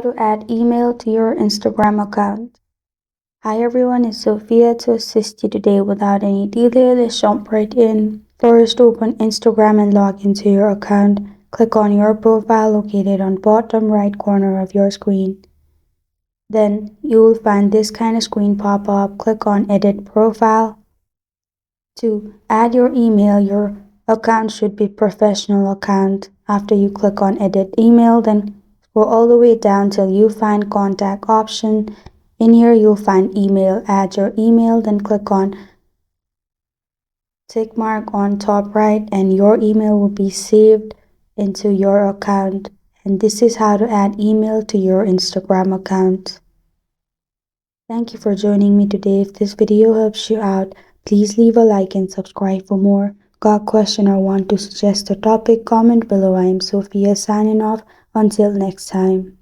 to add email to your Instagram account. Hi everyone, it's Sophia to assist you today. Without any delay, let's jump right in. First, open Instagram and log into your account. Click on your profile located on bottom right corner of your screen. Then you will find this kind of screen pop up. Click on Edit Profile. To add your email, your account should be professional account. After you click on Edit Email, then scroll all the way down till you find Contact option. In here you'll find Email. Add your email, then click on tick mark on top right and your email will be saved into your account. And this is how to add email to your Instagram account. Thank you for joining me today. If this video helps you out, please leave a like and subscribe for more. Got a question or want to suggest a topic? Comment below. I am Sophia signing off. Until next time.